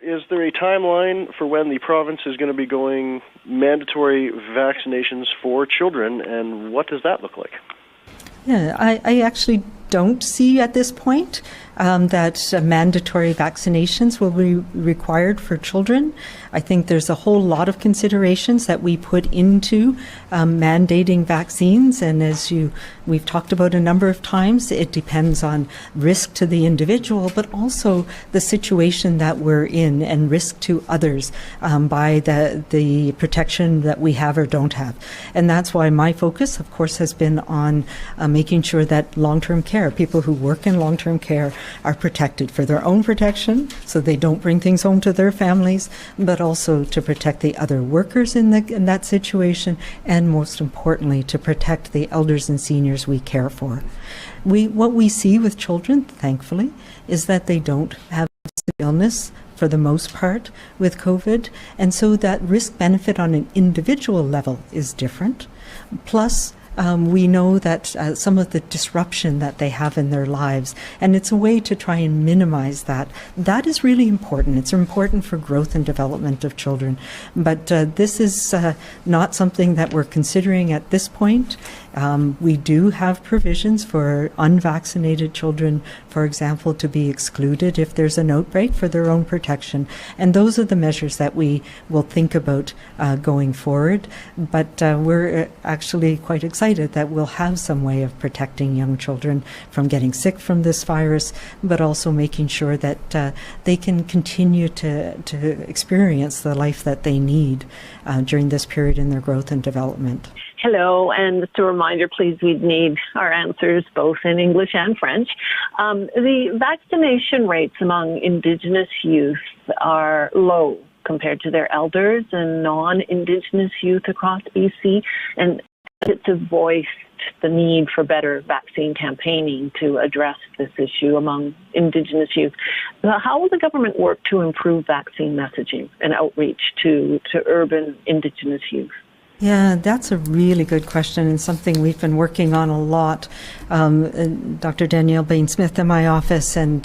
is there a timeline for when the province is going to be going mandatory vaccinations for children, and what does that look like? Yeah, I actually don't see at this point that mandatory vaccinations will be required for children. I think there's a whole lot of considerations that we put into mandating vaccines, and as we've talked about a number of times, it depends on risk to the individual, but also the situation that we're in and risk to others by the protection that we have or don't have. And that's why my focus, of course, has been on making sure that long-term care, people who work in long-term care, are protected for their own protection so they don't bring things home to their families, but also to protect the other workers in that situation, and most importantly, to protect the elders and seniors we care for. What we see with children, thankfully, is that they don't have illness for the most part with COVID, and so that risk-benefit on an individual level is different. Plus, we know that some of the disruption that they have in their lives, and it's a way to try and minimize that. That is really important. It's important for growth and development of children. But this is not something that we're considering at this point. We do have provisions for unvaccinated children, for example, to be excluded if there's an outbreak for their own protection. And those are the measures that we will think about going forward. But we're actually quite excited that we'll have some way of protecting young children from getting sick from this virus, but also making sure that they can continue to experience the life that they need during this period in their growth and development. Hello, and just a reminder, please, we'd need our answers both in English and French. The vaccination rates among Indigenous youth are low compared to their elders and non-Indigenous youth across BC, and it's voiced the need for better vaccine campaigning to address this issue among Indigenous youth. How will the government work to improve vaccine messaging and outreach to urban Indigenous youth? Yeah, that's a really good question, and something we've been working on a lot. Dr. Danielle Bain-Smith in my office, and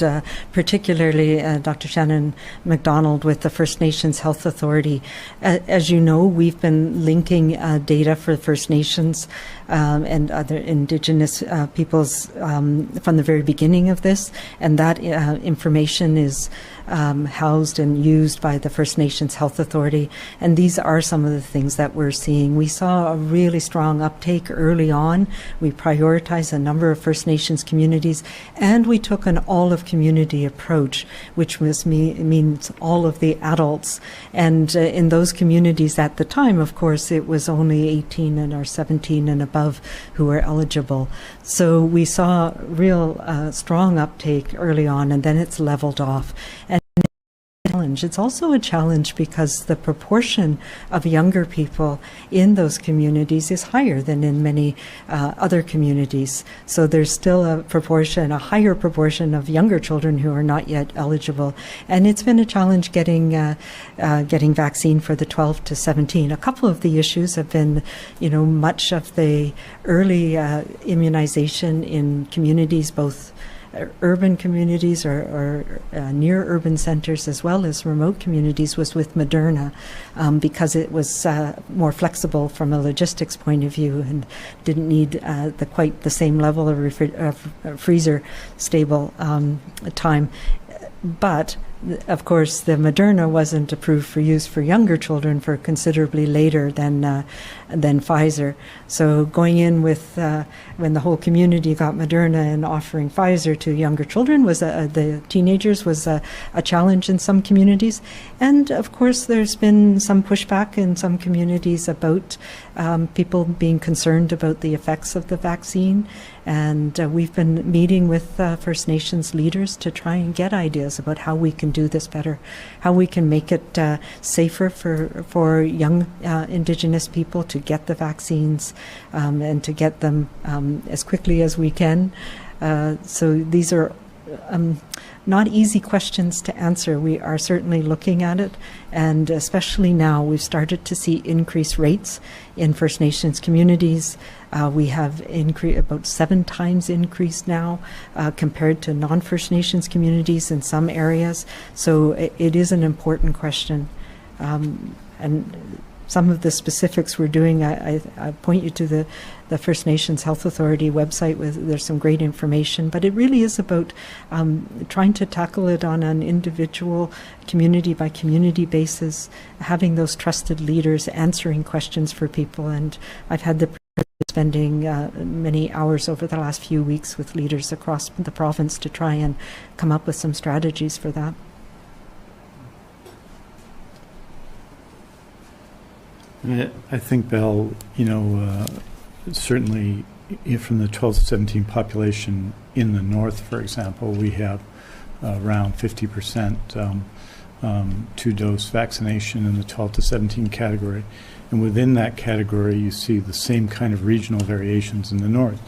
particularly Dr. Shannon McDonald with the First Nations Health Authority. As you know, we've been linking data for First Nations and other Indigenous peoples from the very beginning of this, and that information is housed and used by the First Nations Health Authority, and these are some of the things that we're seeing. We saw a really strong uptake early on. We prioritized a number of First Nations communities, and we took an all-of-community approach, which means all of the adults. And in those communities at the time, of course, it was only 18 and or 17 and above who were eligible. So we saw real strong uptake early on, and then it's leveled off. And it's also a challenge because the proportion of younger people in those communities is higher than in many other communities. So there's still a higher proportion of younger children who are not yet eligible. And it's been a challenge getting vaccine for the 12 to 17. A couple of the issues have been, much of the early immunization in communities, both urban communities or near urban centers as well as remote communities, was with Moderna because it was more flexible from a logistics point of view and didn't need quite the same level of freezer stable time. But of course, the Moderna wasn't approved for use for younger children for considerably later than Pfizer. So going in with when the whole community got Moderna and offering Pfizer to younger children the teenagers was a challenge in some communities. And of course, there's been some pushback in some communities about people being concerned about the effects of the vaccine. And we've been meeting with First Nations leaders to try and get ideas about how we can do this better, how we can make it safer for young Indigenous people to get the vaccines and to get them as quickly as we can. So these are not easy questions to answer. We are certainly looking at it, and especially now we've started to see increased rates in First Nations communities. We have about 7 times increase now compared to non-First Nations communities in some areas. So it is an important question. And some of the specifics we're doing, I point you to the First Nations Health Authority website. There's some great information, but it really is about trying to tackle it on an individual, community by community basis, having those trusted leaders answering questions for people. And I've had the spending many hours over the last few weeks with leaders across the province to try and come up with some strategies for that. I think, Belle, certainly from the 12 to 17 population in the north, for example, we have around 50% two-dose vaccination in the 12 to 17 category. And within that category, you see the same kind of regional variations in the north,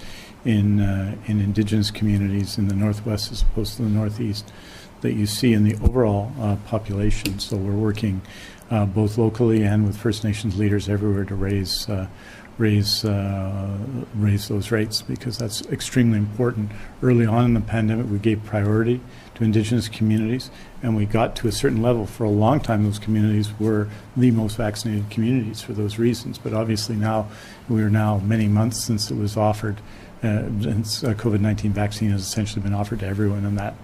in Indigenous communities in the northwest as opposed to the northeast, that you see in the overall population. So we're working both locally and with First Nations leaders everywhere to raise those rates, because that's extremely important. Early on in the pandemic, we gave priority to Indigenous communities, and we got to a certain level. For a long time, those communities were the most vaccinated communities for those reasons. But obviously now, we are now many months since it was offered, since COVID-19 vaccine has essentially been offered to everyone in that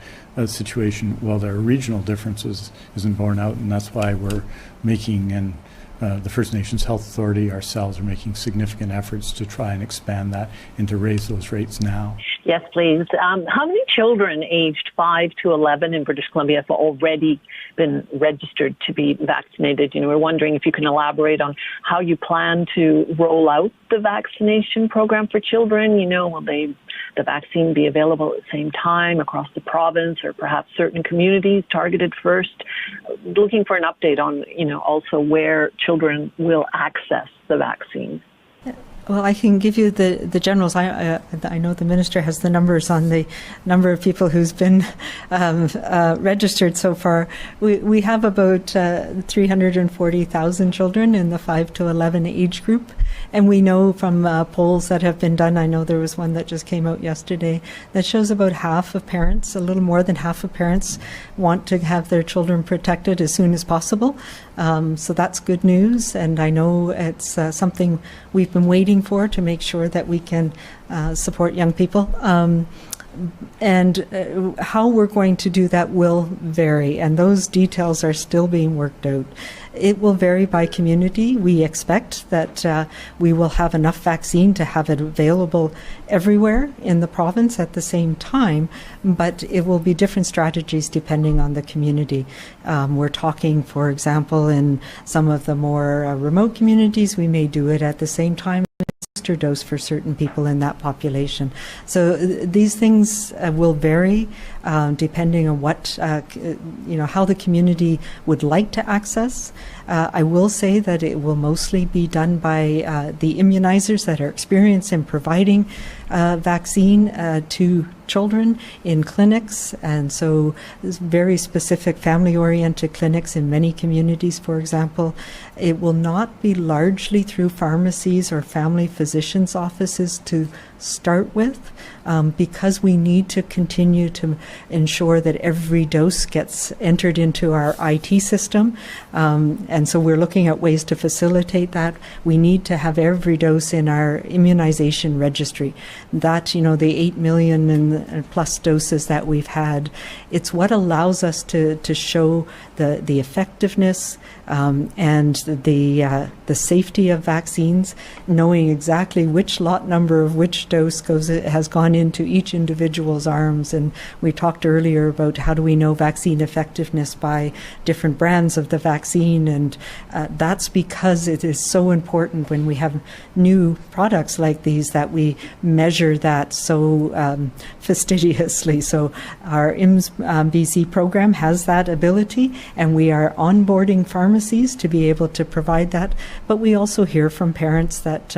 situation. While there are regional differences isn't borne out, and that's why we're making, and the First Nations Health Authority ourselves are making significant efforts to try and expand that and to raise those rates now. Yes, please. How many children aged 5 to 11 in British Columbia have already been registered to be vaccinated? We're wondering if you can elaborate on how you plan to roll out the vaccination program for children. Will the vaccine be available at the same time across the province, or perhaps certain communities targeted first? Looking for an update on, also where children will access the vaccine. Well, I can give you the generals. I know the minister has the numbers on the number of people who's been registered so far. We have about 340,000 children in the 5 to 11 age group. And we know from polls that have been done, I know there was one that just came out yesterday, that shows about half of parents, a little more than half of parents, want to have their children protected as soon as possible. So that's good news. And I know it's something we've been waiting for to make sure that we can support young people. And how we're going to do that will vary, and those details are still being worked out. It will vary by community. We expect that we will have enough vaccine to have it available everywhere in the province at the same time, but it will be different strategies depending on the community. We're talking, for example, in some of the more remote communities, we may do it at the same time dose for certain people in that population. So these things will vary depending on what, how the community would like to access. I will say that it will mostly be done by the immunizers that are experienced in providing vaccine to children in clinics, and so there's very specific family-oriented clinics in many communities, for example. It will not be largely through pharmacies or family physicians' offices to start with, because we need to continue to ensure that every dose gets entered into our IT system, and so we're looking at ways to facilitate that. We need to have every dose in our immunization registry. That, the 8 million and plus doses that we've had, it's what allows us to show the effectiveness and the safety of vaccines, knowing exactly which lot number of which dose has gone into each individual's arms. And we talked earlier about how do we know vaccine effectiveness by different brands of the vaccine, and that's because it is so important when we have new products like these that we measure that so fastidiously. So our IMS BC program has that ability, and we are onboarding pharmacies to be able to provide that. But we also hear from parents that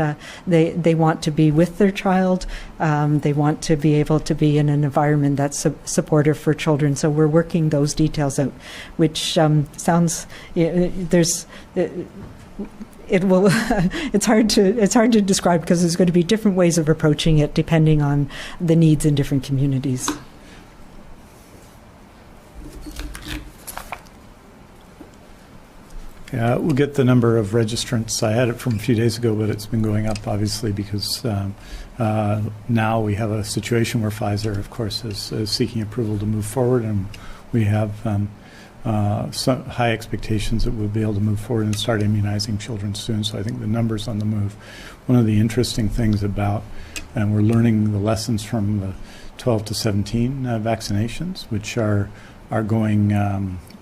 they want to be with their child child. They want to be able to be in an environment that's supportive for children. So we're working those details out, which sounds there's. It will. It's hard to describe because there's going to be different ways of approaching it depending on the needs in different communities. Yeah, we'll get the number of registrants. I had it from a few days ago, but it's been going up, obviously, because now we have a situation where Pfizer, of course, is seeking approval to move forward, and we have some high expectations that we'll be able to move forward and start immunizing children soon. So I think the numbers on the move. One of the interesting things about, and we're learning the lessons from the 12 to 17 vaccinations, which are going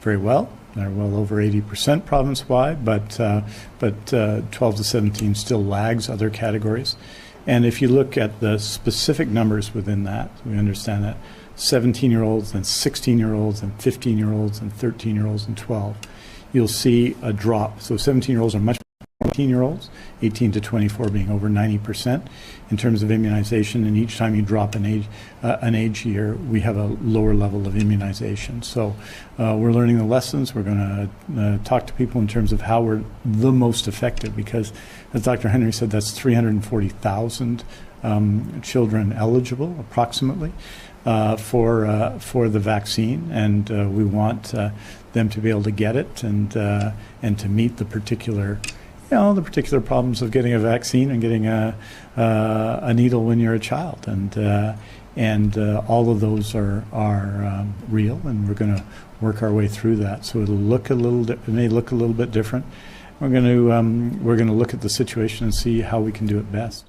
very well. They're well over 80% province-wide, but 12 to 17 still lags other categories. And if you look at the specific numbers within that, we understand that 17-year-olds and 16-year-olds and 15-year-olds and 13-year-olds and 12, you'll see a drop. So 17-year-olds are much more than 18-year-olds, 18 to 24 being over 90% in terms of immunization. And each time you drop an age year, we have a lower level of immunization. So we're learning the lessons. We're going to talk to people in terms of how we're the most effective, because, as Dr. Henry said, that's 340,000 children eligible, approximately, for the vaccine, and we want them to be able to get it and to meet the particular problems of getting a vaccine and getting a needle when you're a child, and all of those are real, and we're going to work our way through that. So it may look a little bit different. We're going to look at the situation and see how we can do it best.